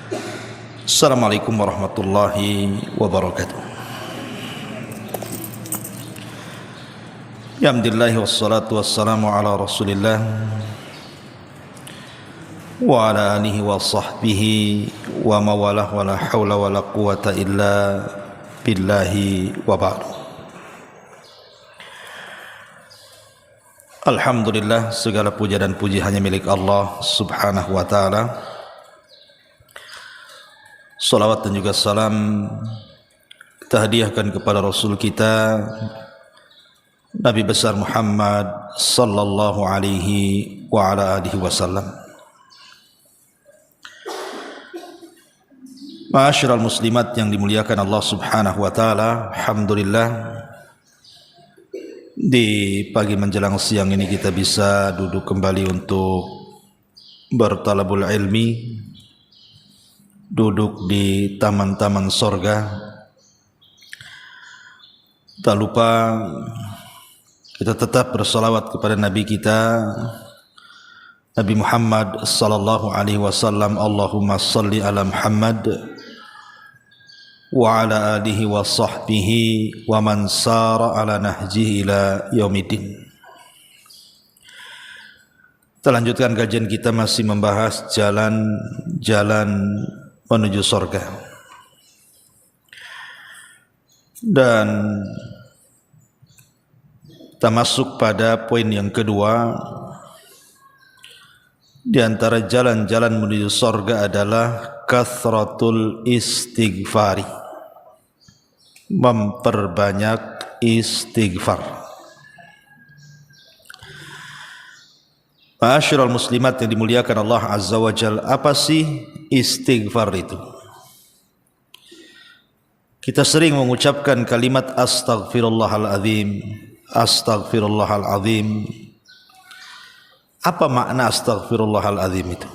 Assalamualaikum warahmatullahi wabarakatuh. Alhamdulillah wassalatu wassalamu ala Rasulillah wa ala alihi wa sahbihi wa mawalah wa la hawla wa la quwata illa billahi wa ba'du. Alhamdulillah, segala puja dan puji hanya milik Allah subhanahu wa ta'ala. Salawat dan juga salam kita hadiahkan kepada Rasul kita Nabi besar Muhammad sallallahu alaihi wa ala alihi wasallam. Ma'asyiral muslimat yang dimuliakan Allah subhanahu wa ta'ala, alhamdulillah di pagi menjelang siang ini kita bisa duduk kembali untuk bertalabul ilmi, duduk di taman-taman sorga. Tak lupa kita tetap bersalawat kepada Nabi kita Nabi Muhammad sallallahu alaihi wasallam. Allahumma salli ala Muhammad wa ala alihi wa sahbihi wa man sara ala nahjihi ila yaumiddin. Kita lanjutkan kajian kita masih membahas jalan-jalan menuju surga. Dan kita masuk pada poin yang kedua. Di antara jalan-jalan menuju surga adalah kathratul istighfari, memperbanyak istighfar. Ma'asyiral muslimat yang dimuliakan Allah azza wa jalla, apa sih istighfar itu? Kita sering mengucapkan kalimat astaghfirullahaladzim, astaghfirullahaladzim. Apa makna astaghfirullahaladzim itu?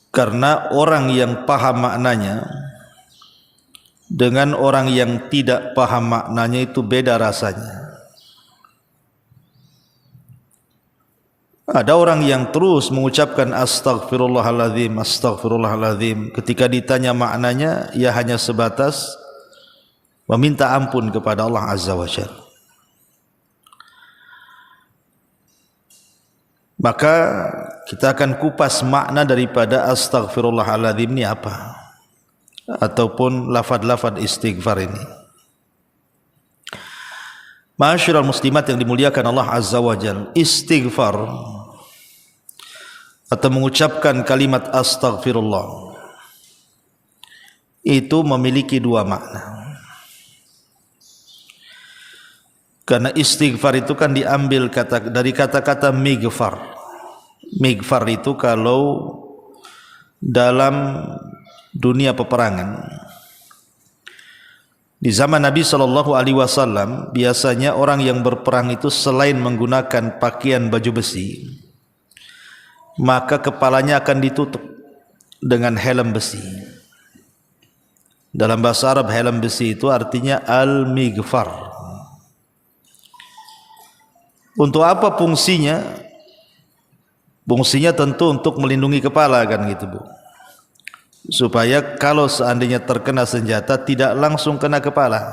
Karena orang yang paham maknanya dengan orang yang tidak paham maknanya itu beda rasanya. Ada orang yang terus mengucapkan astaghfirullahaladzim, astaghfirullahaladzim. Ketika ditanya maknanya, ia hanya sebatas meminta ampun kepada Allah azza wa jalla. Maka kita akan kupas makna daripada astaghfirullahaladzim ini apa, ataupun lafad-lafad istighfar ini. Ma'asyiral muslimat yang dimuliakan Allah azza wa jalla, istighfar atau mengucapkan kalimat astaghfirullah itu memiliki dua makna. Karena istighfar itu kan diambil dari kata-kata mighfar. Mighfar itu kalau dalam dunia peperangan, di zaman Nabi sallallahu alaihi wasallam, biasanya orang yang berperang itu selain menggunakan pakaian baju besi, maka kepalanya akan ditutup dengan helm besi. Dalam bahasa Arab, helm besi itu artinya al-mighfar. Untuk apa fungsinya? Fungsinya tentu untuk melindungi kepala, kan gitu, Bu. Supaya kalau seandainya terkena senjata tidak langsung kena kepala,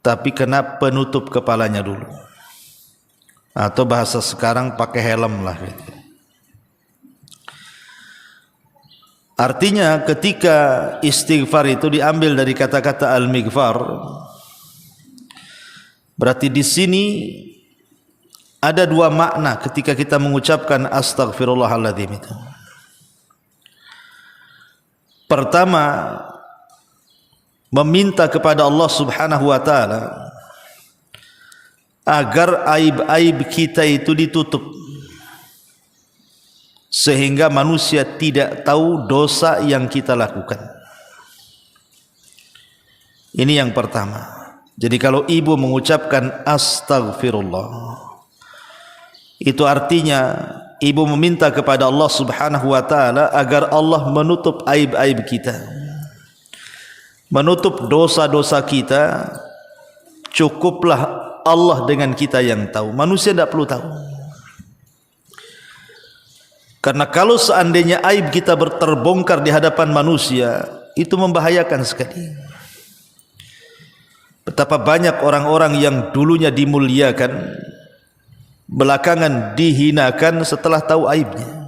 tapi kena penutup kepalanya dulu. Atau bahasa sekarang pakai helm lah gitu. Artinya ketika istighfar itu diambil dari kata-kata al-mighfar, berarti di sini ada dua makna ketika kita mengucapkan astaghfirullahaladzim itu. Pertama, meminta kepada Allah subhanahu wa ta'ala agar aib-aib kita itu ditutup, sehingga manusia tidak tahu dosa yang kita lakukan. Ini yang pertama. Jadi kalau ibu mengucapkan astaghfirullah, itu artinya ibu meminta kepada Allah subhanahu wa ta'ala agar Allah menutup aib-aib kita, menutup dosa-dosa kita. Cukuplah Allah dengan kita yang tahu, manusia tidak perlu tahu. Karena kalau seandainya aib kita terbongkar di hadapan manusia, itu membahayakan sekali. Betapa banyak orang-orang yang dulunya dimuliakan, belakangan dihinakan setelah tahu aibnya.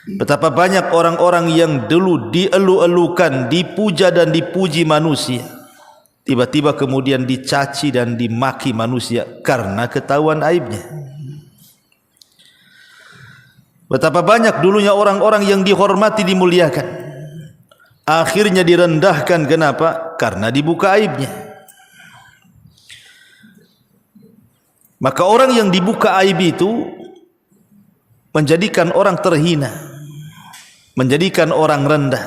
Betapa banyak orang-orang yang dulu dielu-elukan, dipuja dan dipuji manusia, tiba-tiba kemudian dicaci dan dimaki manusia karena ketahuan aibnya. Betapa banyak dulunya orang-orang yang dihormati, dimuliakan, akhirnya direndahkan. Kenapa? Karena dibuka aibnya. Maka orang yang dibuka aib itu menjadikan orang terhina, menjadikan orang rendah.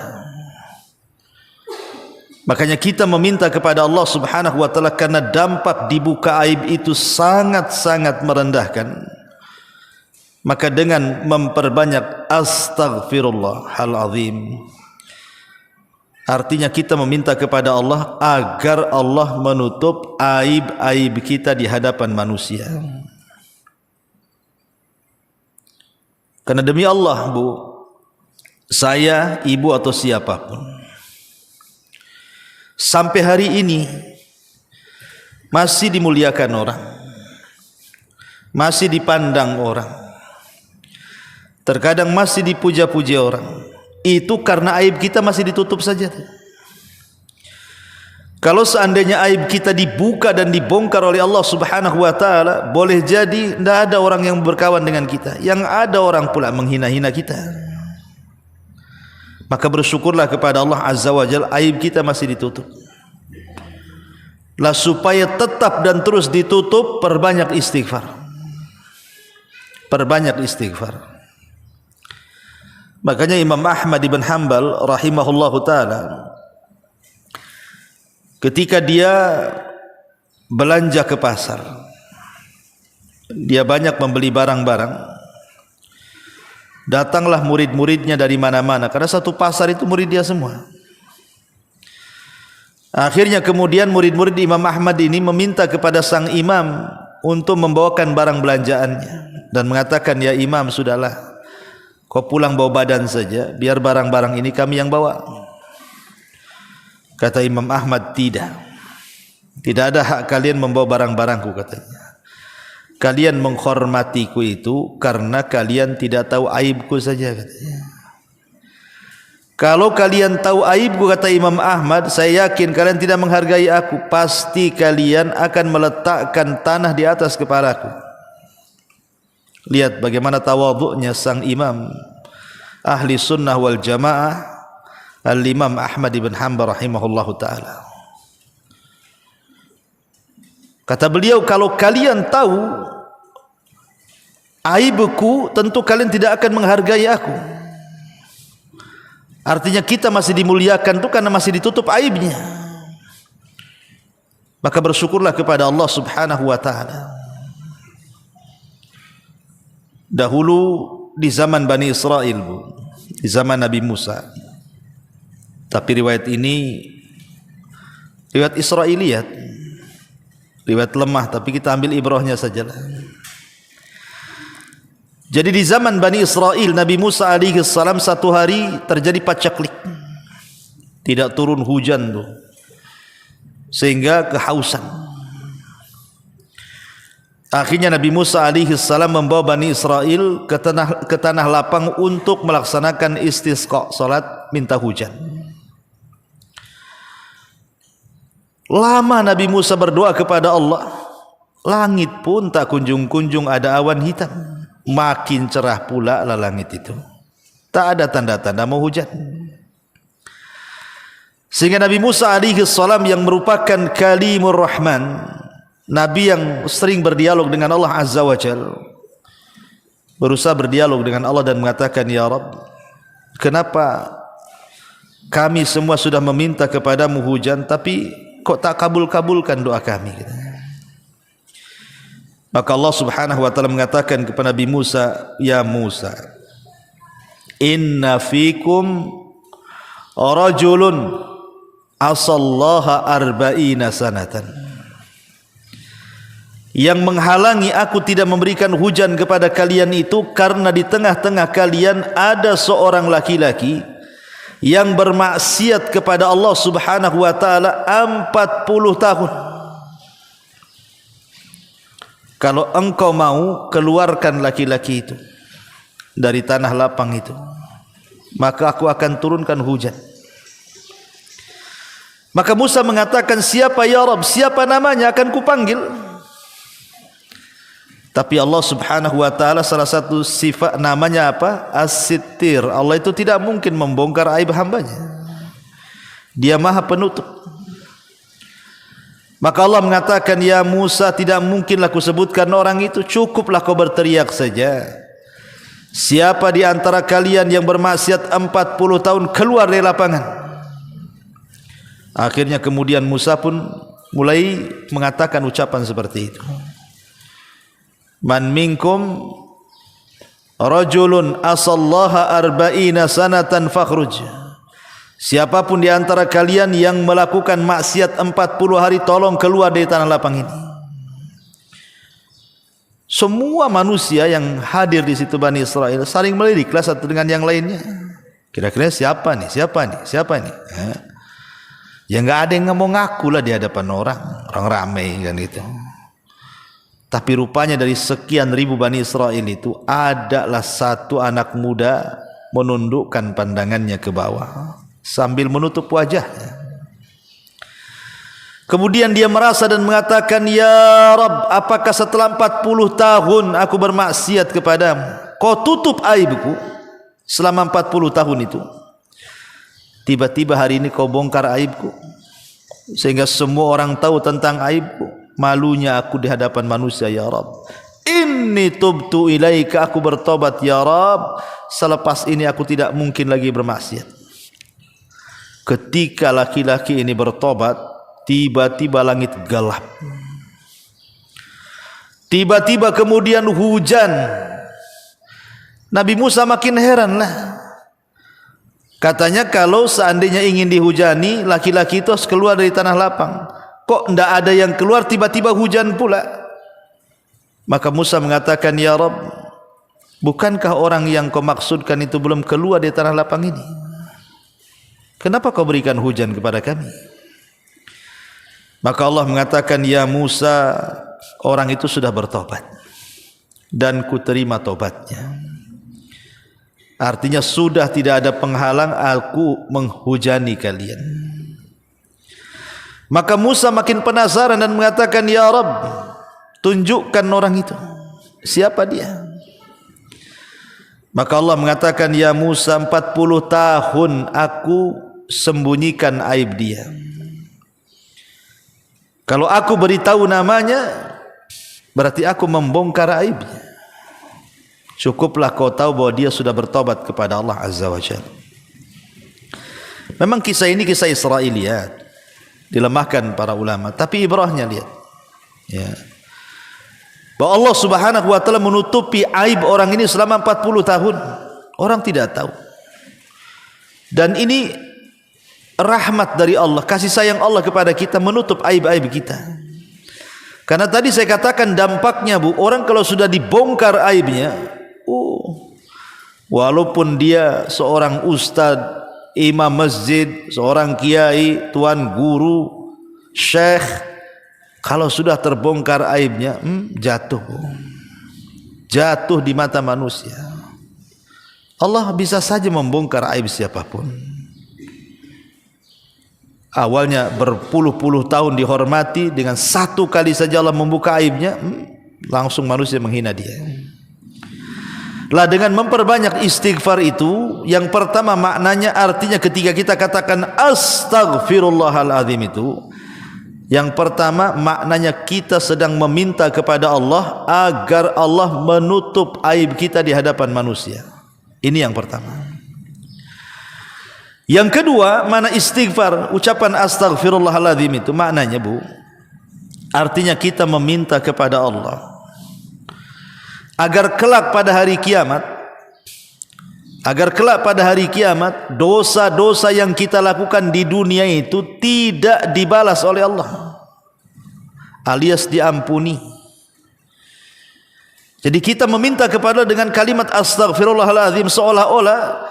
Makanya kita meminta kepada Allah Subhanahu wa taala, karena dampak dibuka aib itu sangat-sangat merendahkan. Maka dengan memperbanyak astaghfirullahal azim, artinya kita meminta kepada Allah agar Allah menutup aib-aib kita di hadapan manusia. Karena demi Allah, Bu, saya, ibu atau siapapun, sampai hari ini masih dimuliakan orang, masih dipandang orang, terkadang masih dipuja-puja orang. Itu karena aib kita masih ditutup saja. Kalau seandainya aib kita dibuka dan dibongkar oleh Allah Subhanahu wa taala, boleh jadi tidak ada orang yang berkawan dengan kita, yang ada orang pula menghina-hina kita. Maka bersyukurlah kepada Allah Azza wa Jalla, aib kita masih ditutup. Lah supaya tetap dan terus ditutup, perbanyak istighfar. Perbanyak istighfar. Makanya Imam Ahmad ibn Hanbal rahimahullahu ta'ala, ketika dia belanja ke pasar, dia banyak membeli barang-barang, datanglah murid-muridnya dari mana-mana, karena satu pasar itu murid dia semua. Akhirnya kemudian murid-murid Imam Ahmad ini meminta kepada sang imam untuk membawakan barang belanjaannya, dan mengatakan, ya imam, sudahlah, kau pulang bawa badan saja, biar barang-barang ini kami yang bawa. Kata Imam Ahmad, tidak ada hak kalian membawa barang-barangku, katanya. Kalian menghormatiku itu karena kalian tidak tahu aibku saja, katanya. Kalau kalian tahu aibku, kata Imam Ahmad, saya yakin kalian tidak menghargai aku. Pasti kalian akan meletakkan tanah di atas kepalaku. Lihat bagaimana tawadhu'nya sang imam ahli sunnah wal jamaah, Al-Imam Ahmad ibn Hanbal rahimahullahu ta'ala. Kata beliau, kalau kalian tahu aibku, tentu kalian tidak akan menghargai aku. Artinya kita masih dimuliakan itu karena masih ditutup aibnya. Maka bersyukurlah kepada Allah Subhanahu wa ta'ala. Dahulu di zaman Bani Israel, Bu, di zaman Nabi Musa. Tapi riwayat ini riwayat Israiliyat, riwayat lemah, tapi kita ambil ibrahnya sajalah. Jadi di zaman Bani Israel, Nabi Musa alaihi salam, satu hari terjadi pacaklik, tidak turun hujan, Bu, sehingga kehausan. Akhirnya Nabi Musa alaihi salam membawa Bani Israel ke tanah lapang untuk melaksanakan istisqa, salat minta hujan. Lama Nabi Musa berdoa kepada Allah, langit pun tak kunjung-kunjung ada awan hitam. Makin cerah pula lah langit itu, tak ada tanda-tanda mau hujan. Sehingga Nabi Musa alaihi salam yang merupakan kalimur rahman, Nabi yang sering berdialog dengan Allah Azza wa Jalla, berusaha berdialog dengan Allah dan mengatakan, ya Rabb, kenapa kami semua sudah meminta kepadamu hujan, tapi kok tak kabul-kabulkan doa kami? Maka Allah Subhanahu wa ta'ala mengatakan kepada Nabi Musa, ya Musa, inna fikum rajulun asallaha arba'ina sanatan yang menghalangi aku tidak memberikan hujan kepada kalian itu karena di tengah-tengah kalian ada seorang laki-laki yang bermaksiat kepada Allah Subhanahu wa taala 40 tahun. Kalau engkau mau keluarkan laki-laki itu dari tanah lapang itu, maka aku akan turunkan hujan. Maka Musa mengatakan, siapa ya Rabb, siapa namanya, akan kupanggil. Tapi Allah Subhanahu wa taala salah satu sifat namanya apa? As-Sittir. Allah itu tidak mungkin membongkar aib hambanya. Dia Maha Penutup. Maka Allah mengatakan, ya Musa, tidak mungkinlah kusebutkan orang itu, cukuplah kau berteriak saja. Siapa di antara kalian yang bermaksiat 40 tahun keluar dari lapangan. Akhirnya kemudian Musa pun mulai mengatakan ucapan seperti itu. Man minkum rajulun asallaha arba'ina sanatan fakhruj. Siapapun di antara kalian yang melakukan maksiat 40 hari, tolong keluar dari tanah lapang ini. Semua manusia yang hadir di situ Bani Israel saling meliriklah satu dengan yang lainnya. Kira-kira siapa nih? Siapa nih? Siapa nih? Ya enggak ada yang mau ngaku lah di hadapan orang ramai kan gitu. Tapi rupanya dari sekian ribu Bani Israel itu adalah satu anak muda menundukkan pandangannya ke bawah sambil menutup wajahnya. Kemudian dia merasa dan mengatakan, ya Rabb, apakah setelah 40 tahun aku bermaksiat kepadamu, kau tutup aibku selama 40 tahun itu? Tiba-tiba hari ini kau bongkar aibku sehingga semua orang tahu tentang aibku. Malunya aku di hadapan manusia ya Rabb. Inni tubtu ilaika, aku bertobat ya Rabb. Selepas ini aku tidak mungkin lagi bermaksiat. Ketika laki-laki ini bertobat, tiba-tiba langit gelap. Tiba-tiba kemudian hujan. Nabi Musa makin heran lah. Katanya kalau seandainya ingin dihujani, laki-laki itu harus keluar dari tanah lapang. Kok tidak ada yang keluar, tiba-tiba hujan pula. Maka Musa mengatakan, ya Rabb, bukankah orang yang kau maksudkan itu belum keluar dari tanah lapang ini? Kenapa kau berikan hujan kepada kami? Maka Allah mengatakan, ya Musa, orang itu sudah bertobat dan kuterima tobatnya. Artinya sudah tidak ada penghalang aku menghujani kalian. Maka Musa makin penasaran dan mengatakan, ya Rabb, tunjukkan orang itu, siapa dia? Maka Allah mengatakan, ya Musa, 40 tahun aku sembunyikan aib dia. Kalau aku beritahu namanya, berarti aku membongkar aibnya. Cukuplah kau tahu bahwa dia sudah bertobat kepada Allah Azza wa Jalla. Memang kisah ini kisah Israiliyat, dilemahkan para ulama, tapi ibrahnya lihat, ya, bahwa Allah Subhanahu wa taala menutupi aib orang ini selama 40 tahun. Orang tidak tahu. Dan ini rahmat dari Allah, kasih sayang Allah kepada kita, menutup aib-aib kita. Karena tadi saya katakan dampaknya, Bu, orang kalau sudah dibongkar aibnya, walaupun dia seorang ustadz, imam masjid, seorang kiai, tuan guru, syekh, kalau sudah terbongkar aibnya, jatuh di mata manusia. Allah bisa saja membongkar aib siapapun. Awalnya berpuluh-puluh tahun dihormati, dengan satu kali saja Allah membuka aibnya, langsung manusia menghina dia. Lah dengan memperbanyak istighfar itu, yang pertama maknanya, artinya ketika kita katakan astaghfirullahaladzim itu, yang pertama maknanya kita sedang meminta kepada Allah agar Allah menutup aib kita di hadapan manusia. Ini yang pertama. Yang kedua, mana istighfar, ucapan astaghfirullahaladzim itu maknanya, Bu, artinya kita meminta kepada Allah agar kelak pada hari kiamat, dosa-dosa yang kita lakukan di dunia itu tidak dibalas oleh Allah, alias diampuni. Jadi kita meminta kepada dengan kalimat astaghfirullahaladzim, seolah-olah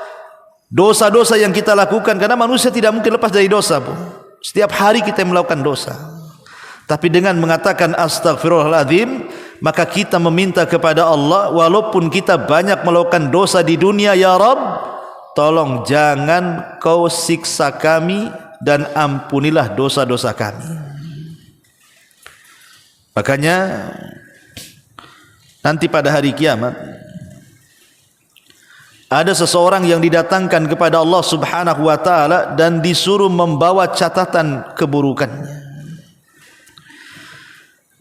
dosa-dosa yang kita lakukan, karena manusia tidak mungkin lepas dari dosa, Bu. Setiap hari kita melakukan dosa. Tapi dengan mengatakan astaghfirullahaladzim, maka kita meminta kepada Allah, walaupun kita banyak melakukan dosa di dunia, ya Rabb, tolong jangan kau siksa kami dan ampunilah dosa-dosa kami. Makanya nanti pada hari kiamat ada seseorang yang didatangkan kepada Allah Subhanahu wa taala dan disuruh membawa catatan keburukannya.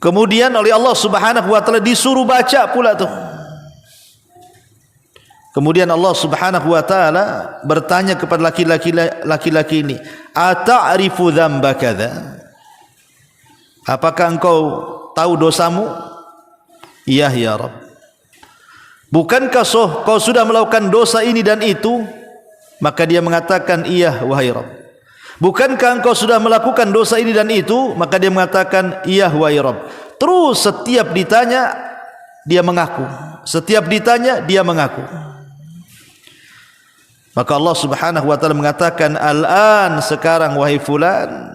Kemudian oleh Allah Subhanahu wa taala disuruh baca pula tuh. Kemudian Allah Subhanahu wa taala bertanya kepada laki-laki ini, "Ata'rifu dzamba kadza?" Apakah engkau tahu dosamu? Iya ya Rabb. Bukankah kau sudah melakukan dosa ini dan itu? Maka dia mengatakan, iya wahai Rabb. Bukankah engkau sudah melakukan dosa ini dan itu? Maka dia mengatakan, iya wahai Rabb. Terus setiap ditanya dia mengaku. Setiap ditanya dia mengaku. Maka Allah Subhanahu wa taala mengatakan, al-an, sekarang wahai fulan,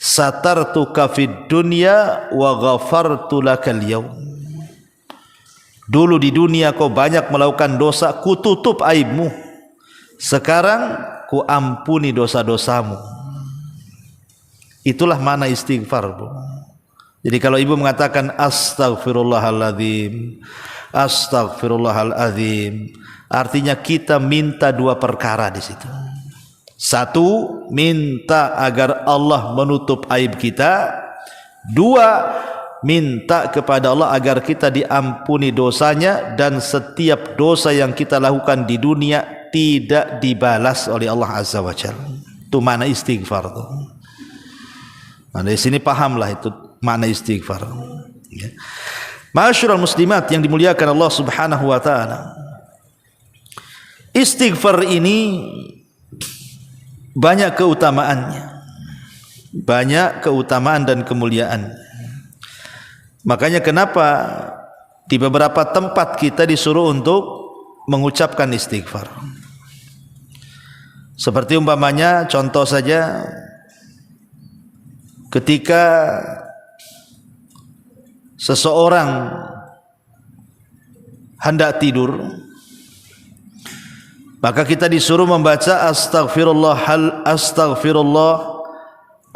satartuka fid dunya wa ghafartu lakal yaum. Dulu di dunia kau banyak melakukan dosa, ku tutup aibmu. Sekarang ku ampuni dosa-dosamu. Itulah makna istighfar, Bu. Jadi kalau ibu mengatakan astaghfirullahaladzim, astaghfirullahaladzim, artinya kita minta dua perkara di situ. Satu, minta agar Allah menutup aib kita. Dua, minta kepada Allah agar kita diampuni dosanya, dan setiap dosa yang kita lakukan di dunia tidak dibalas oleh Allah Azza wa Jalla. Itu makna istighfar tuh. Nah, dari sini pahamlah itu makna istighfar. Ya. Ma'asyiral muslimat yang dimuliakan Allah Subhanahu wa taala. Istighfar ini banyak keutamaannya. Banyak keutamaan dan kemuliaan. Makanya kenapa di beberapa tempat kita disuruh untuk mengucapkan istighfar. Seperti umpamanya, contoh saja, ketika seseorang hendak tidur, maka kita disuruh membaca astaghfirullah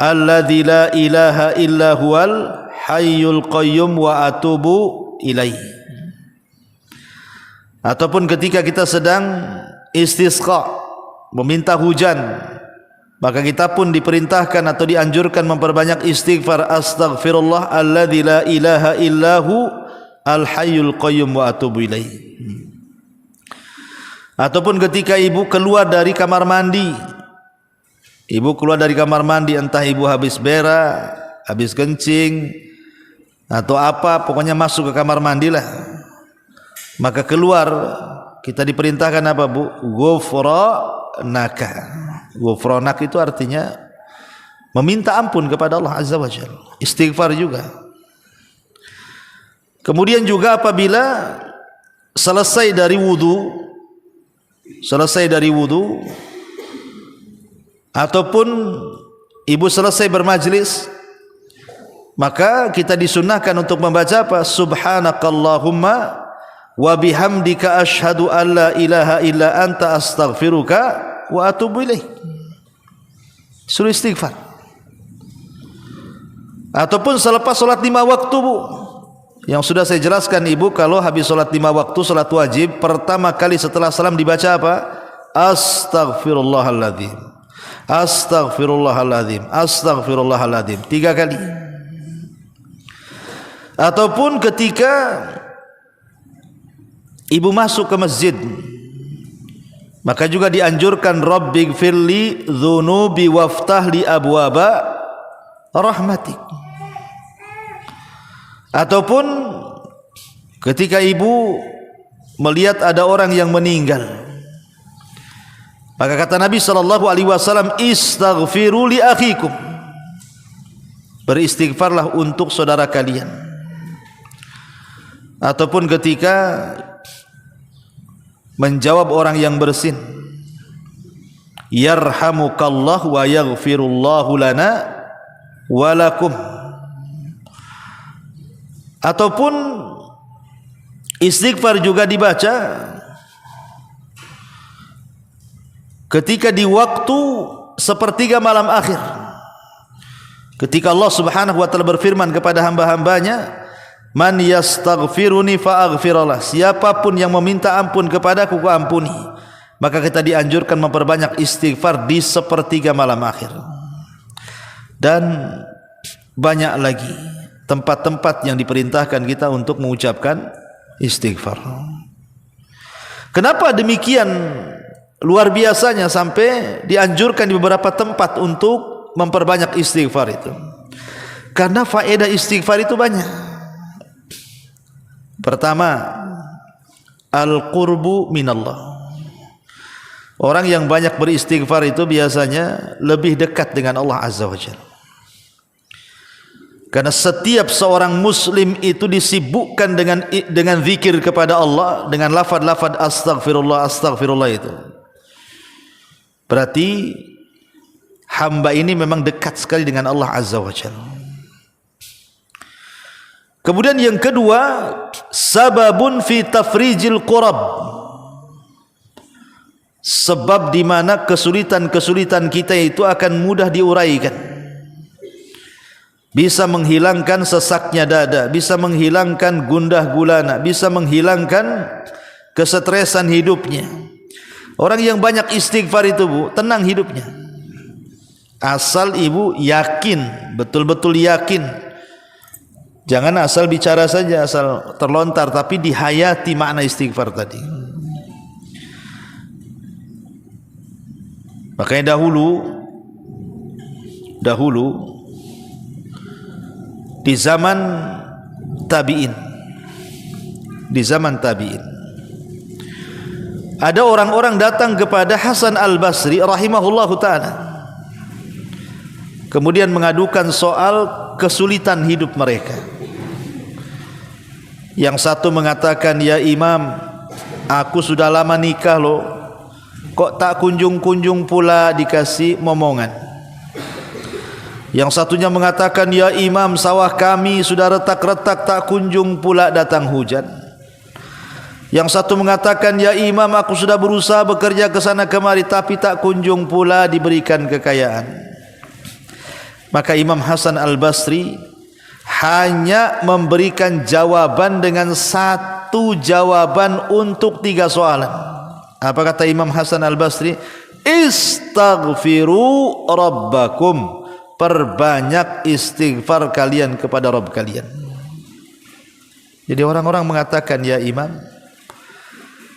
alladzi la ilaha illa huwal hayyul qayyum wa atubu ilaih. Ataupun ketika kita sedang istisqa, meminta hujan, maka kita pun diperintahkan atau dianjurkan memperbanyak istighfar, astaghfirullah alladzi la ilaha illahu al hayyul qayyum wa atubu ilaih. Ataupun ketika ibu keluar dari kamar mandi, entah ibu habis berak, habis kencing, atau apa, pokoknya masuk ke kamar mandi lah, maka keluar, kita diperintahkan apa, Bu? Ghufranaka. Ghufranak itu artinya meminta ampun kepada Allah Azza wa Jalla. Istighfar juga. Kemudian juga apabila selesai dari wudu ataupun ibu selesai bermajlis, maka kita disunahkan untuk membaca apa? Subhanakallahumma wa bihamdika asyhadu an la ilaha illa anta astaghfiruka wa atubu ilaih. Suruh istighfar. Ataupun selepas salat 5 waktu, Bu. Yang sudah saya jelaskan ibu, kalau habis salat 5 waktu, salat wajib, pertama kali setelah salam dibaca apa? Astaghfirullahaladzim, astaghfirullahaladzim, astaghfirullahaladzim, 3 kali. Ataupun ketika ibu masuk ke masjid, maka juga dianjurkan rabbighfirli dzunubi waftahli abwaba rahmatik. Ataupun ketika ibu melihat ada orang yang meninggal, maka kata Nabi SAW, istaghfiru li akhikum, beristighfarlah untuk saudara kalian. ataupun ketika menjawab orang yang bersin, yarhamukallah wa yaghfirullahu lana wa lakum, ataupun istighfar juga dibaca ketika di waktu sepertiga malam akhir, ketika Allah Subhanahu wa taala berfirman kepada hamba-hambanya, man yastaghfiruni fa'aghfirullah, siapapun yang meminta ampun kepadaku ku ampuni. Maka kita dianjurkan memperbanyak istighfar di sepertiga malam akhir. Dan banyak lagi tempat-tempat yang diperintahkan kita untuk mengucapkan istighfar. Kenapa demikian luar biasanya sampai dianjurkan di beberapa tempat untuk memperbanyak istighfar itu? Karena faedah istighfar itu banyak. Pertama, al-qurbu minallah. Orang yang banyak beristighfar itu biasanya lebih dekat dengan Allah Azza wa Jalla. Karena setiap seorang muslim itu disibukkan dengan zikir kepada Allah, dengan lafaz-lafaz astaghfirullah, astaghfirullah itu. Berarti hamba ini memang dekat sekali dengan Allah Azza wa Jalla. Kemudian yang kedua, sababun fi tafrijil qurab. Sebab di mana kesulitan-kesulitan kita itu akan mudah diuraikan. Bisa menghilangkan sesaknya dada, bisa menghilangkan gundah gulana, bisa menghilangkan kesetresan hidupnya. Orang yang banyak istighfar itu, Bu, tenang hidupnya. Asal ibu yakin, betul-betul yakin. Jangan asal bicara saja, asal terlontar, tapi dihayati makna istighfar tadi. Makanya dahulu di zaman tabi'in, ada orang-orang datang kepada Hasan Al-Basri rahimahullahu ta'ala, kemudian mengadukan soal kesulitan hidup mereka. Yang satu mengatakan, ya Imam, aku sudah lama nikah loh, kok tak kunjung-kunjung pula dikasih momongan. Yang satunya mengatakan, ya Imam, sawah kami sudah retak-retak, tak kunjung pula datang hujan. Yang satu mengatakan, ya Imam, aku sudah berusaha bekerja ke sana kemari, tapi tak kunjung pula diberikan kekayaan. Maka Imam Hasan Al-Basri hanya memberikan jawaban dengan satu jawaban untuk 3 soalan. Apa kata Imam Hasan Al-Basri? Istaghfiru rabbakum, perbanyak istighfar kalian kepada Rabb kalian. Jadi orang-orang mengatakan, ya Imam,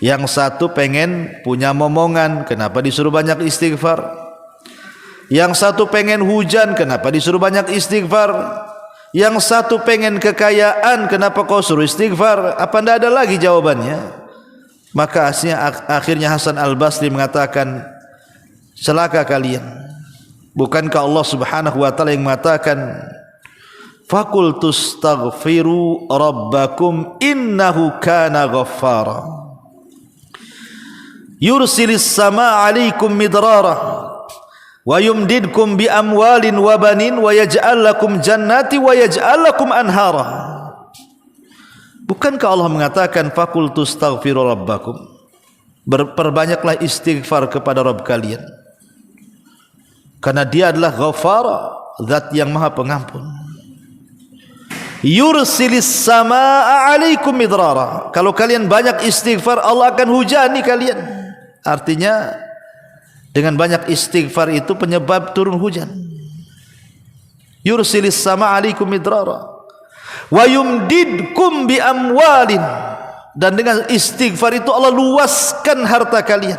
yang satu pengen punya momongan, kenapa disuruh banyak istighfar? Yang satu pengen hujan, kenapa disuruh banyak istighfar? Yang satu pengen kekayaan, kenapa kau suruh istighfar? Apa tidak ada lagi jawabannya? Maka akhirnya Hasan Al-Basri mengatakan, celaka kalian. Bukankah Allah Subhanahu wa taala yang mengatakan, faqultu astaghfiru rabbakum innahu kana ghaffara yursilis samaa 'alaikum midrara wa yumdidkum bi amwalin wa banin wa yaj'al lakum jannati wa yaj'al lakum anhara. Bukankah Allah mengatakan faqultu astaghfiru rabbakum, perbanyaklah istighfar kepada Rabb kalian, karena Dia adalah Ghafara, zat yang Maha Pengampun. Yursilis samaa 'alaikum midrara, kalau kalian banyak istighfar Allah akan hujani kalian. Artinya dengan banyak istighfar itu penyebab turun hujan. Yursilis samaa 'alaikum midrara wa yumdidkum bi amwalin, dan dengan istighfar itu Allah luaskan harta kalian.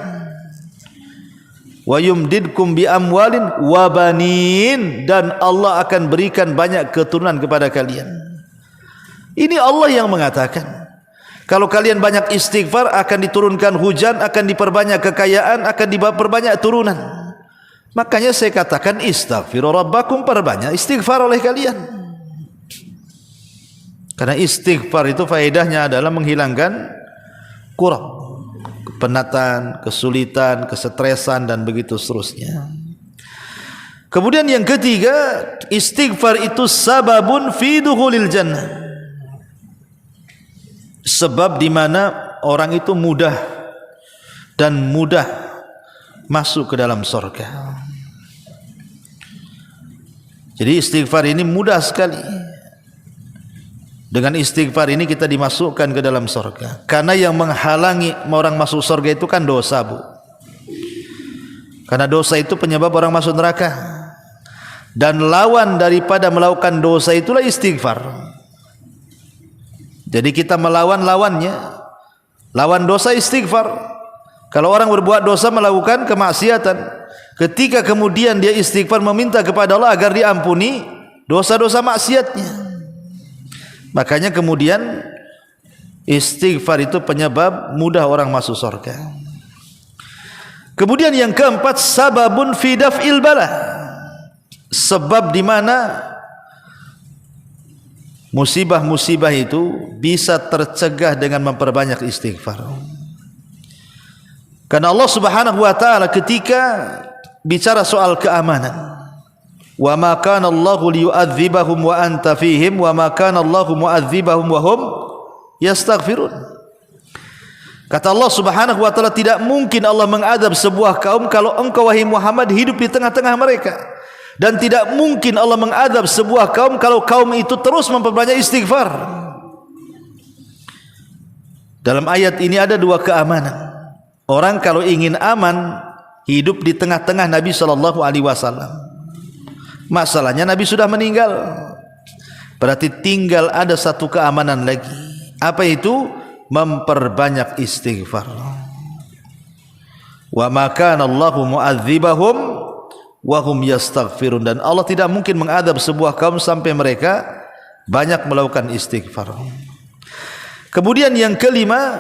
Wa yumdidkum bi amwalin wa banin, dan Allah akan berikan banyak keturunan kepada kalian. Ini Allah yang mengatakan, kalau kalian banyak istighfar akan diturunkan hujan, akan diperbanyak kekayaan, akan diperbanyak turunan. Makanya saya katakan istaghfiru rabbakum, perbanyak istighfar oleh kalian. Karena istighfar itu faedahnya adalah menghilangkan kurab, kepenatan, kesulitan, kesetresan dan begitu seterusnya. Kemudian yang ketiga, istighfar itu sababun fi dukhulil jannah. Sebab di mana orang itu mudah masuk ke dalam surga. Jadi istighfar ini mudah sekali. Dengan istighfar ini kita dimasukkan ke dalam surga. Karena yang menghalangi orang masuk surga itu kan dosa, Bu. Karena dosa itu penyebab orang masuk neraka. Dan lawan daripada melakukan dosa itulah istighfar. Jadi kita melawan lawannya. Lawan dosa istighfar. Kalau orang berbuat dosa melakukan kemaksiatan, ketika kemudian dia istighfar meminta kepada Allah agar diampuni dosa-dosa maksiatnya, makanya kemudian istighfar itu penyebab mudah orang masuk surga. Kemudian yang keempat, sababun fi daf'il bala. Sebab di mana musibah-musibah itu bisa tercegah dengan memperbanyak istighfar. Karena Allah Subhanahu wa taala ketika bicara soal keamanan, wa ma kana Allahu liyu'adzibahum wa anta fihim wa ma kana Allahu mu'adzibahum wa hum yastaghfirun. Kata Allah Subhanahu wa taala, tidak mungkin Allah mengadab sebuah kaum kalau engkau wahai Muhammad hidup di tengah-tengah mereka, dan tidak mungkin Allah mengadab sebuah kaum kalau kaum itu terus memperbanyak istighfar. Dalam ayat ini ada dua keamanan. Orang kalau ingin aman hidup di tengah-tengah Nabi sallallahu alaihi wasallam. Masalahnya Nabi sudah meninggal. Berarti tinggal ada satu keamanan lagi. Apa itu? Memperbanyak istighfar. Wa ma kana Allahu mu'adzibahum wa hum yastaghfirun. Dan Allah tidak mungkin mengadab sebuah kaum sampai mereka banyak melakukan istighfar. Kemudian yang kelima,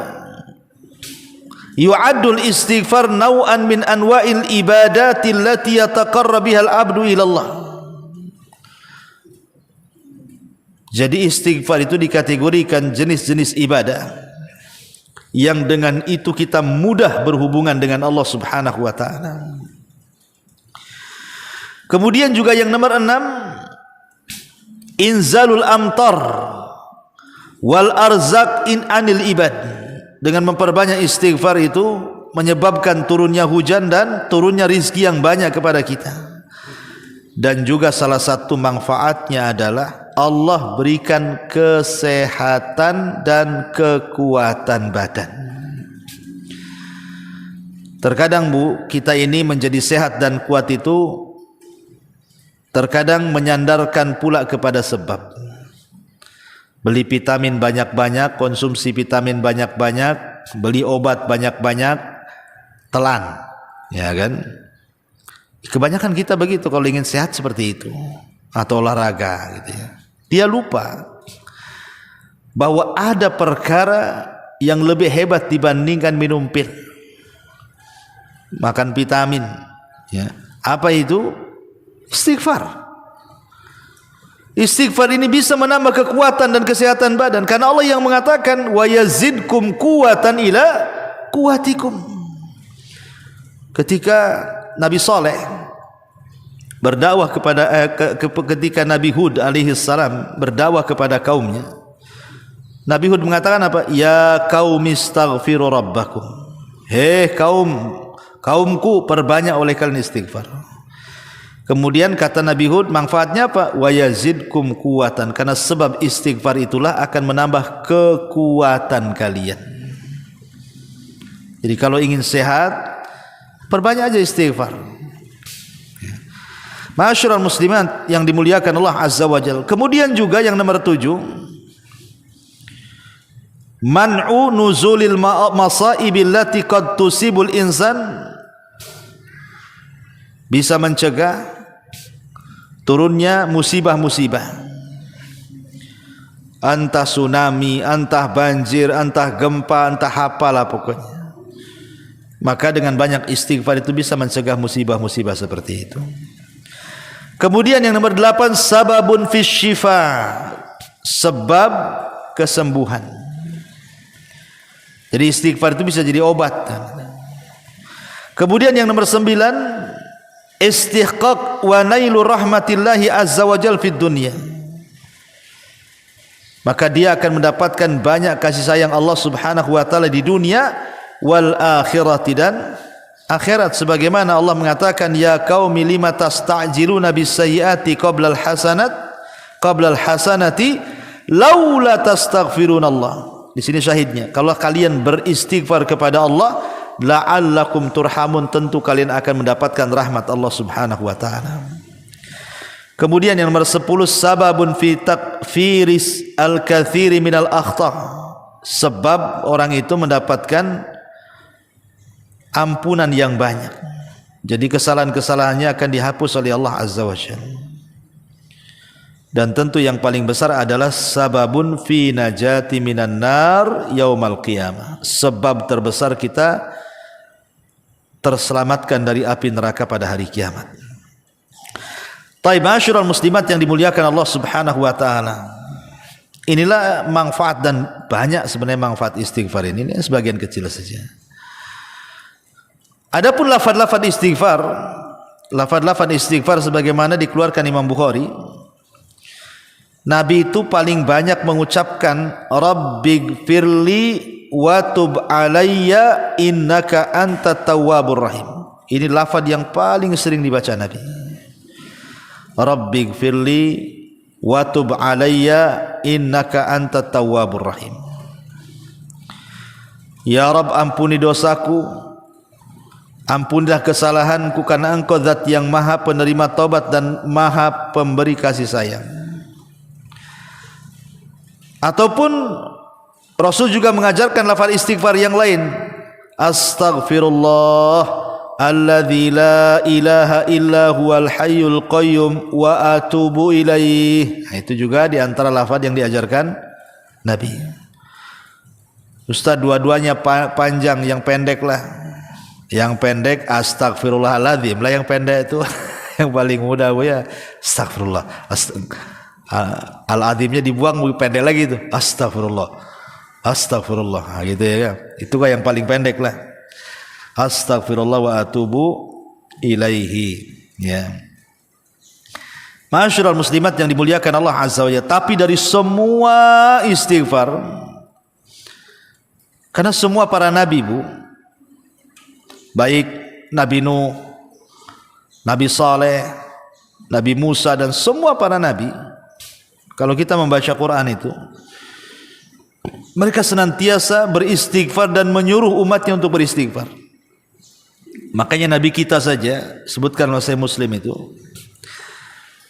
yu'addul istighfar naw'an min anwa'il ibadati allati yataqarrabu bihal abdu ila Allah. Jadi istighfar itu dikategorikan jenis-jenis ibadah yang dengan itu kita mudah berhubungan dengan Allah Subhanahu wa taala. Kemudian juga yang nomor 6, inzalul amtar wal arzak in anil ibad. Dengan memperbanyak istighfar itu menyebabkan turunnya hujan dan turunnya rizki yang banyak kepada kita. Dan juga salah satu manfaatnya adalah Allah berikan kesehatan dan kekuatan badan. Terkadang Bu, kita ini menjadi sehat dan kuat itu terkadang menyandarkan pula kepada sebab. Beli vitamin banyak-banyak, konsumsi vitamin banyak-banyak, beli obat banyak-banyak, telan, ya kan? Kebanyakan kita begitu kalau ingin sehat seperti itu, atau olahraga gitu ya. Dia lupa bahwa ada perkara yang lebih hebat dibandingkan minum pil, makan vitamin, ya. Apa itu? Istighfar. Istighfar ini bisa menambah kekuatan dan kesehatan badan, karena Allah yang mengatakan wa yazidkum quwatan ila quwatikum. Ketika Nabi Saleh berdakwah ketika Nabi Hud alaihi salam berdakwah kepada kaumnya, Nabi Hud mengatakan apa? Ya qaumi istaghfiru rabbakum. Hei kaumku, perbanyak oleh kalian istighfar. Kemudian kata Nabi Hud, manfaatnya apa? Wa yazidkum quwatan, karena sebab istighfar itulah akan menambah kekuatan kalian. Jadi kalau ingin sehat, perbanyak aja istighfar. Ma'asyiral muslimat yang dimuliakan Allah Azza wa Jalla. Kemudian juga yang nomor 7, man'u nuzulil masaibil lati qad tusibul insan, bisa mencegah turunnya musibah-musibah, entah tsunami, entah banjir, entah gempa, entah apalah pokoknya. Maka dengan banyak istighfar itu bisa mencegah musibah-musibah seperti itu. Kemudian yang nomor 8, sababun fis syifa, sebab kesembuhan. Jadi istighfar itu bisa jadi obat. Kemudian yang nomor 9, istihqaq wa nailu rahmatillahi azza wa jal fid dunya. Maka dia akan mendapatkan banyak kasih sayang Allah Subhanahu wa taala di dunia wal akhirati, dan akhirat, sebagaimana Allah mengatakan, ya qaumi lima tasta'jiluna bis sayyiati qabla al hasanati laula tastaghfirunallah. Di sini syahidnya, kalau kalian beristighfar kepada Allah, la'allakum turhamun, tentu kalian akan mendapatkan rahmat Allah Subhanahu wa taala. Kemudian yang nomor 10, sababun fi takfiris al-katsiri minal akhta. Sebab orang itu mendapatkan ampunan yang banyak. Jadi kesalahan-kesalahannya akan dihapus oleh Allah Azza wa Jalla. Dan tentu yang paling besar adalah sababun fi najati minan nar yaumal qiyamah. Sebab terbesar kita terselamatkan dari api neraka pada hari kiamat. Taib masyarul muslimat yang dimuliakan Allah Subhanahu wa taala. Inilah manfaat, dan banyak sebenarnya manfaat istighfar ini sebagian kecil saja. Adapun lafaz-lafaz istighfar sebagaimana dikeluarkan Imam Bukhari, Nabi itu paling banyak mengucapkan Rabbighfirli wa tub alayya innaka antat tawwabur rahim. Ini lafaz yang paling sering dibaca Nabi. Rabbighfirli wa tub alayya innaka antat tawwabur rahim. Ya Rabb, ampuni dosaku, ampunilah kesalahanku, karena Engkau zat yang maha penerima taubat dan maha pemberi kasih sayang. Ataupun Rasul juga mengajarkan lafaz istighfar yang lain, astaghfirullah alladzi la ilaha illa huwal hayyul qayyum wa atubu ilaih. Nah, itu juga di antara lafaz yang diajarkan Nabi. Ustaz, dua-duanya panjang, yang pendek lah. Yang pendek astaghfirullahaladzim lah, yang pendek itu yang paling mudah ya astaghfirullah. Al-azimnya dibuang, pendek lagi itu astagfirullah, astagfirullah, nah, gitu ya. Itu kan yang paling pendek lah, astagfirullah wa atubu ilaihi, ya. Masyarul muslimat yang dimuliakan Allah Azza wa Jalla. Tapi dari semua istighfar, karena semua para nabi, Bu, baik Nabi Nuh, Nabi Saleh, Nabi Musa, dan semua para nabi, kalau kita membaca Quran itu, mereka senantiasa beristighfar dan menyuruh umatnya untuk beristighfar. Makanya Nabi kita saja, sebutkan oleh Sahih Muslim itu,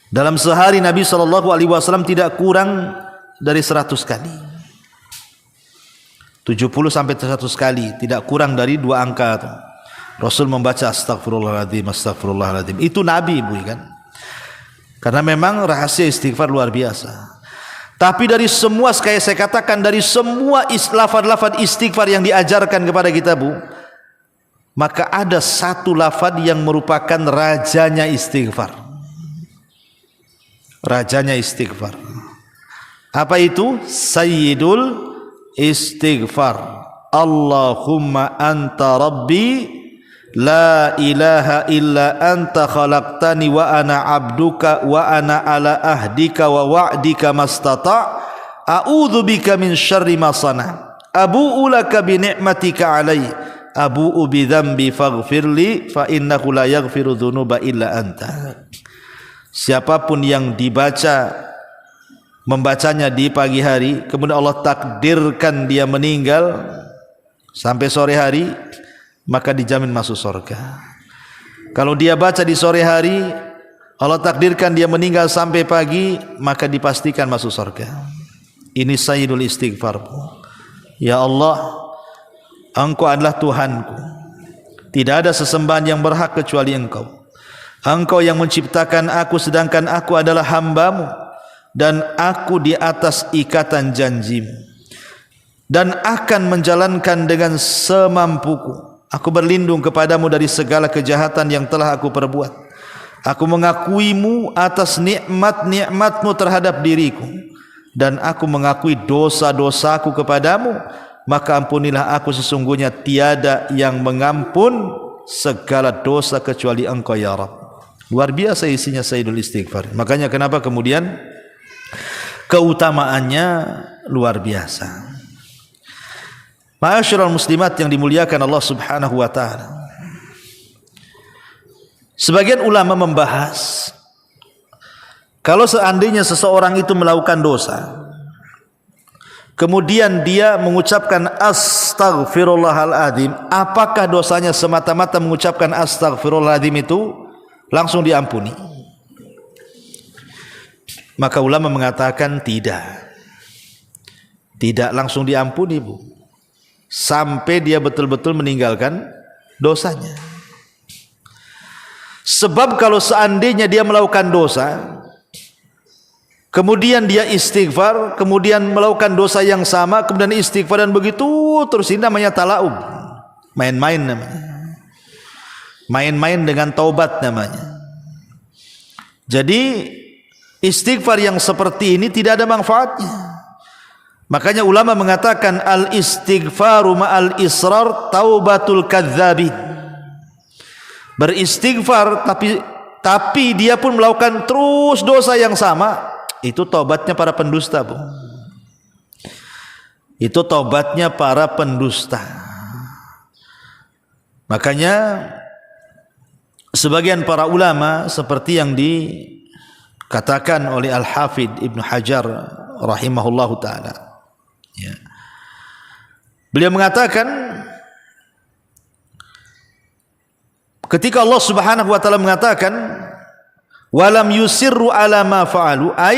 dalam sehari Nabi SAW tidak kurang dari 100 kali, 70 sampai 100 kali, tidak kurang dari 2 angka itu. Rasul membaca astagfirullahaladzim, astagfirullahaladzim. Itu Nabi, Bu, kan? Karena memang rahasia istighfar luar biasa. Tapi dari semua, kayak saya katakan, dari semua lafaz-lafaz istighfar yang diajarkan kepada kita, Bu, maka ada satu lafaz yang merupakan rajanya istighfar. Rajanya istighfar. Apa itu? Sayyidul istighfar. Allahumma anta rabbi la ilaha illa anta khalaqtani wa ana abduka wa ana ala ahdika wa wa'dika mastata' a'udzu bika min syarri ma sana' abu'u laka bi ni'matika 'alayya abu'u bi dzambi faghfirli fa innahu la yaghfiru dzunuba illa anta. Siapapun yang membacanya di pagi hari, kemudian Allah takdirkan dia meninggal sampai sore hari, maka dijamin masuk surga. Kalau dia baca di sore hari, Allah takdirkan dia meninggal sampai pagi, maka dipastikan masuk surga. Ini sayyidul istighfar. Ya Allah, Engkau adalah Tuhanku, tidak ada sesembahan yang berhak kecuali Engkau. Engkau yang menciptakan aku, sedangkan aku adalah hamba-Mu, dan aku di atas ikatan janji-Mu, dan akan menjalankan dengan semampuku. Aku berlindung kepadamu dari segala kejahatan yang telah aku perbuat. Aku mengakuimu atas nikmat-nikmatmu terhadap diriku, dan aku mengakui dosa-dosaku kepadamu, maka ampunilah aku, sesungguhnya tiada yang mengampun segala dosa kecuali Engkau ya Rabb. Luar biasa isinya Sayyidul Istighfar. Makanya kenapa kemudian keutamaannya luar biasa. Ma'asyiral muslimat yang dimuliakan Allah Subhanahu wa taala. Sebagian ulama membahas kalau seandainya seseorang itu melakukan dosa, kemudian dia mengucapkan astaghfirullahaladzim, apakah dosanya semata-mata mengucapkan astaghfirullahaladzim itu langsung diampuni? Maka ulama mengatakan tidak langsung diampuni, Bu, sampai dia betul-betul meninggalkan dosanya. Sebab kalau seandainya dia melakukan dosa, kemudian dia istighfar, kemudian melakukan dosa yang sama, kemudian istighfar, dan begitu terus, ini namanya talaub, main-main namanya, main-main dengan taubat namanya. Jadi istighfar yang seperti ini tidak ada manfaatnya. Makanya ulama mengatakan al istighfaru ma'al israr taubatul kadzdzabin. Beristighfar tapi dia pun melakukan terus dosa yang sama, itu taubatnya para pendusta, Bu. Itu taubatnya para pendusta. Makanya sebagian para ulama seperti yang dikatakan oleh Al-Hafidh Ibnu Hajar rahimahullahu taala, ya, beliau mengatakan ketika Allah Subhanahu wa taala mengatakan walam yusirru ala ma fa'alu, ay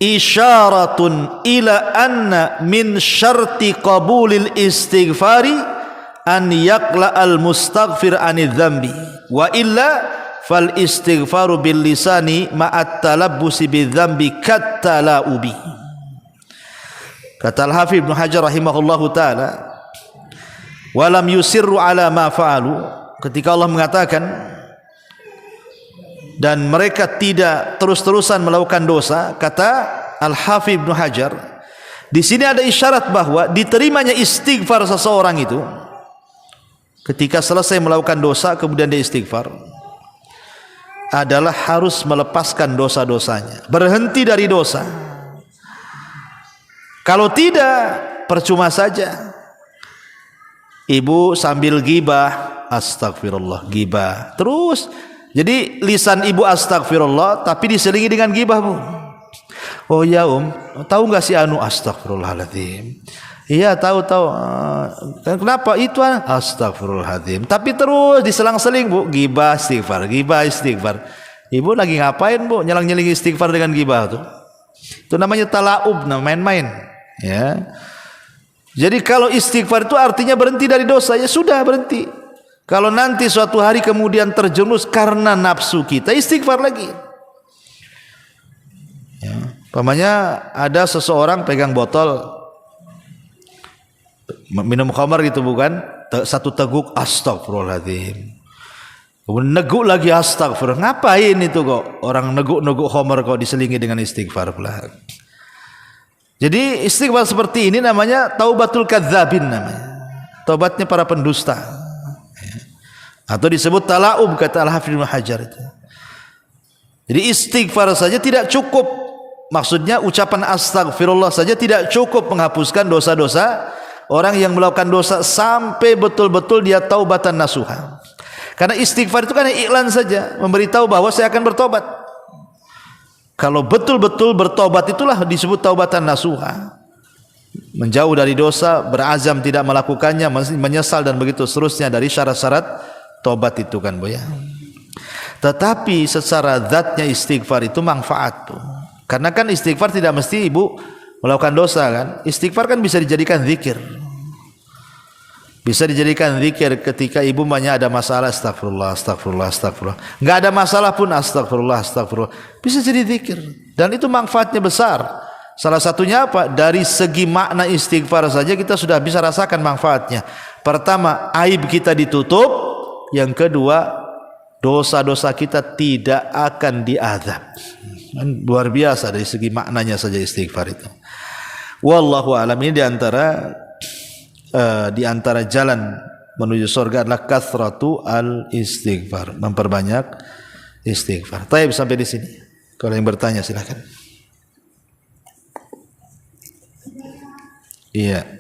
isyaratun ila anna min syarti qabulil istighfari an yaqla al mustaghfir anidz dzambi wa illa fal istighfaru bil lisani ma'at talabbusi bidz dzambi kat talaubi. Kata Al-Hafidz Ibnu Hajar rahimahullahu taala, walam yusirru ala ma fa'alu, ketika Allah mengatakan dan mereka tidak terus-terusan melakukan dosa, kata Al-Hafidz Ibnu Hajar, di sini ada isyarat bahwa diterimanya istighfar seseorang itu ketika selesai melakukan dosa kemudian dia istighfar adalah harus melepaskan dosa-dosanya, berhenti dari dosa. Kalau tidak, percuma saja. Ibu sambil gibah, astagfirullah, gibah terus. Jadi lisan ibu astagfirullah tapi diselingi dengan gibah, Bu. Oh ya tahu nggak si anu, astagfirullahaladzim. Iya tahu. Kenapa itu? Astagfirullahaladzim. Tapi terus diselang-seling, Bu, gibah istighfar, gibah istighfar. Ibu lagi ngapain, Bu? Nyelang-nyeling istighfar dengan gibah tuh. Itu namanya talaub, main-main. Ya. Jadi kalau istighfar itu artinya berhenti dari dosa, ya sudah berhenti. Kalau nanti suatu hari kemudian terjerumus karena nafsu kita, istighfar lagi. Ya. Umpamanya ada seseorang pegang botol minum khamar gitu, bukan? Satu teguk, astagfirullahaladzim. Kemudian neguk lagi, astagfirullah. Ngapain itu kok? Orang neguk-neguk khamar kok diselingi dengan istighfar pula. Jadi istighfar seperti ini namanya taubatul kadzdzabin namanya. Taubatnya para pendusta. Atau disebut talaub, kata Al-Hafidz Ibnu Hajar itu. Jadi istighfar saja tidak cukup. Maksudnya ucapan astagfirullah saja tidak cukup menghapuskan dosa-dosa orang yang melakukan dosa sampai betul-betul dia taubatan nasuha. Karena istighfar itu kan iklan saja, memberitahu bahwa saya akan bertobat. Kalau betul-betul bertobat itulah disebut taubatan nasuha. Menjauh dari dosa, berazam tidak melakukannya, menyesal dan begitu seterusnya dari syarat-syarat tobat itu kan, Bu, ya. Tetapi secara zatnya istighfar itu manfaat, Bu. Karena kan istighfar tidak mesti ibu melakukan dosa kan. Istighfar kan bisa dijadikan zikir. Bisa dijadikan zikir ketika ibu banyak ada masalah, astagfirullah, astagfirullah, astagfirullah. Enggak ada masalah pun astagfirullah, astagfirullah. Bisa jadi zikir dan itu manfaatnya besar. Salah satunya apa? Dari segi makna istighfar saja kita sudah bisa rasakan manfaatnya. Pertama, aib kita ditutup. Yang kedua, dosa-dosa kita tidak akan diazab. Luar biasa dari segi maknanya saja istighfar itu. Wallahu a'lam. Ini di antara jalan menuju surga adalah kathratu al istighfar, memperbanyak istighfar. Taib sampai di sini. Kalau yang bertanya silakan. Iya.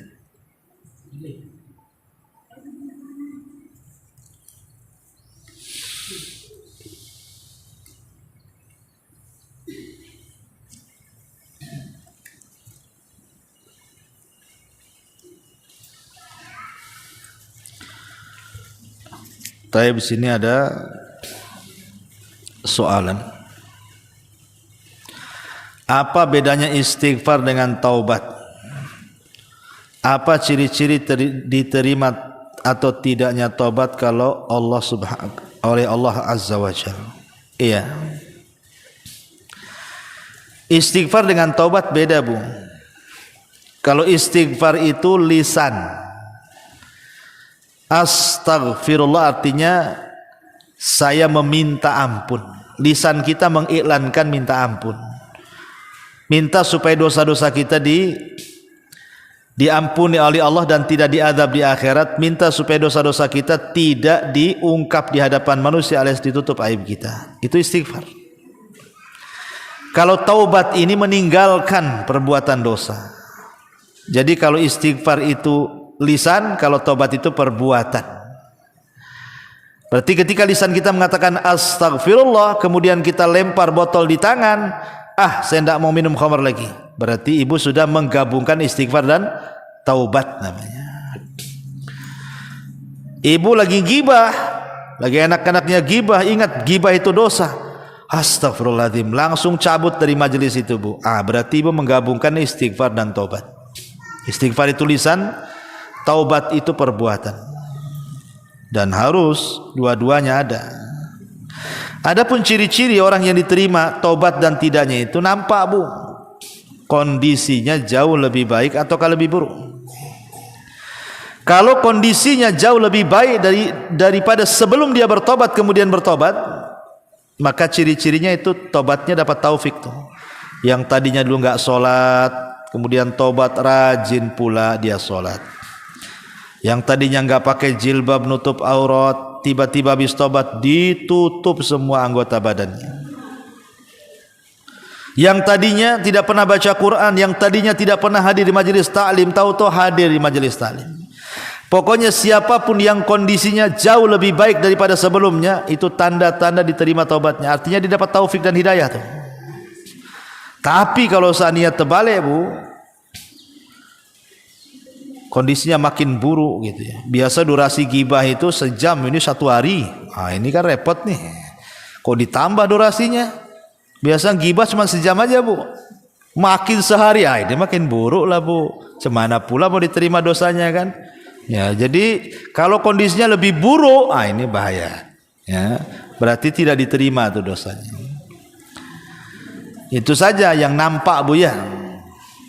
Taib, di sini ada soalan. Apa bedanya istighfar dengan taubat? Apa ciri-ciri diterima atau tidaknya taubat kalau oleh Allah Azza wa Jalla? Iya. Istighfar dengan taubat beda, Bu. Kalau istighfar itu lisan. Astaghfirullah artinya saya meminta ampun. Lisan kita mengiklankan minta ampun. Minta supaya dosa-dosa kita diampuni oleh Allah dan tidak diazab di akhirat. Minta supaya dosa-dosa kita tidak diungkap di hadapan manusia alias ditutup aib kita. Itu istighfar. Kalau taubat ini meninggalkan perbuatan dosa. Jadi kalau istighfar itu lisan, kalau taubat itu perbuatan. Berarti ketika lisan kita mengatakan astagfirullah, kemudian kita lempar botol di tangan, saya tidak mau minum khamar lagi, berarti ibu sudah menggabungkan istighfar dan taubat namanya. Ibu lagi gibah, lagi enak-enaknya gibah, ingat gibah itu dosa, astagfirullahaladzim, langsung cabut dari majelis itu, Bu. Berarti ibu menggabungkan istighfar dan taubat. Istighfar itu lisan, taubat itu perbuatan, dan harus dua-duanya ada. Adapun ciri-ciri orang yang diterima taubat dan tidaknya itu nampak, Bu. Kondisinya jauh lebih baik ataukah lebih buruk. Kalau kondisinya jauh lebih baik daripada sebelum dia bertobat kemudian bertobat, maka ciri-cirinya itu tobatnya dapat taufik tuh. Yang tadinya dulu nggak sholat, kemudian tobat, rajin pula dia sholat. Yang tadinya nggak pakai jilbab nutup aurat, tiba-tiba habis tobat ditutup semua anggota badannya. Yang tadinya tidak pernah baca Quran, yang tadinya tidak pernah hadir di majelis ta'lim, tahu-tahu hadir di majelis ta'lim. Pokoknya siapapun yang kondisinya jauh lebih baik daripada sebelumnya, itu tanda-tanda diterima taubatnya. Artinya dia dapat taufik dan hidayah tuh. Tapi kalau seandainya terbalik, Bu, kondisinya makin buruk gitu ya. Biasa durasi gibah itu sejam, ini 1 hari. Ini kan repot nih. Kok ditambah durasinya? Biasa gibah cuma sejam aja, Bu. Makin sehari, ini makin buruk lah, Bu. Cemana pula mau diterima dosanya kan? Ya, jadi kalau kondisinya lebih buruk, ini bahaya. Ya, berarti tidak diterima tuh dosanya. Itu saja yang nampak, Bu ya.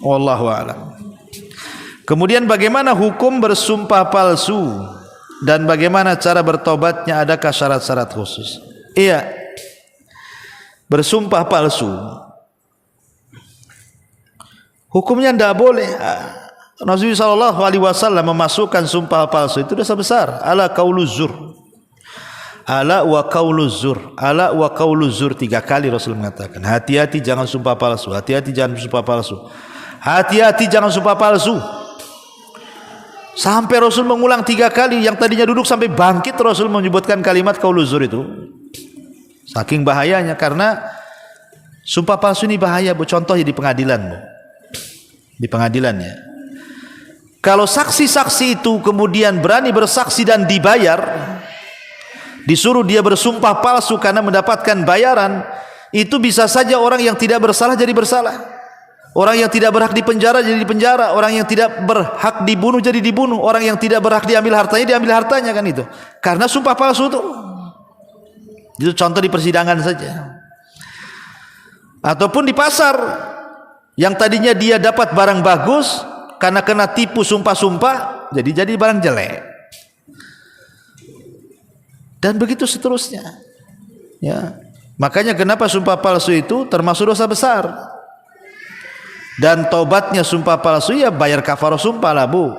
Wallahu a'lam. Kemudian bagaimana hukum bersumpah palsu dan bagaimana cara bertobatnya, adakah syarat-syarat khusus? Iya, bersumpah palsu hukumnya tidak boleh. Rasulullah SAW memasukkan sumpah palsu itu dosa besar. Ala qauluz zur, ala wa qauluz zur, ala wa qauluz zur, 3 kali Rasul mengatakan hati-hati jangan sumpah palsu, hati-hati jangan sumpah palsu, hati-hati jangan sumpah palsu. Sampai Rasul mengulang 3 kali, yang tadinya duduk sampai bangkit Rasul menyebutkan kalimat qauluz zur itu. Saking bahayanya, karena sumpah palsu ini bahaya, Bu. Contohnya di pengadilan, Bu. Di pengadilan ya. Kalau saksi-saksi itu kemudian berani bersaksi dan dibayar, disuruh dia bersumpah palsu karena mendapatkan bayaran, itu bisa saja orang yang tidak bersalah jadi bersalah. Orang yang tidak berhak dipenjara jadi dipenjara, orang yang tidak berhak dibunuh jadi dibunuh, orang yang tidak berhak diambil hartanya kan itu. Karena sumpah palsu itu. Itu contoh di persidangan saja. Ataupun di pasar, yang tadinya dia dapat barang bagus, karena kena tipu sumpah-sumpah, jadi barang jelek. Dan begitu seterusnya. Ya. Makanya kenapa sumpah palsu itu termasuk dosa besar. Dan taubatnya sumpah palsu ya bayar kafarah sumpah lah bu.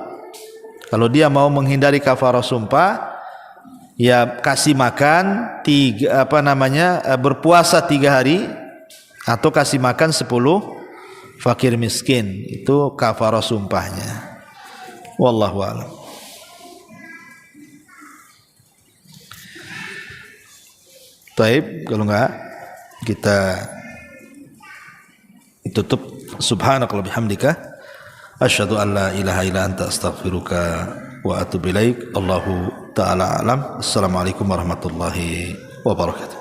Kalau dia mau menghindari kafarah sumpah, ya kasih makan berpuasa 3 hari atau kasih makan 10 fakir miskin. Itu kafarah sumpahnya. Wallahu a'lam. Taib, kalau enggak kita tutup. Subhanakallahumma bihamdika asyhadu an la ilaha illa anta astaghfiruka wa atubu ilaik. Allahu ta'ala alam. Assalamualaikum warahmatullahi wabarakatuh.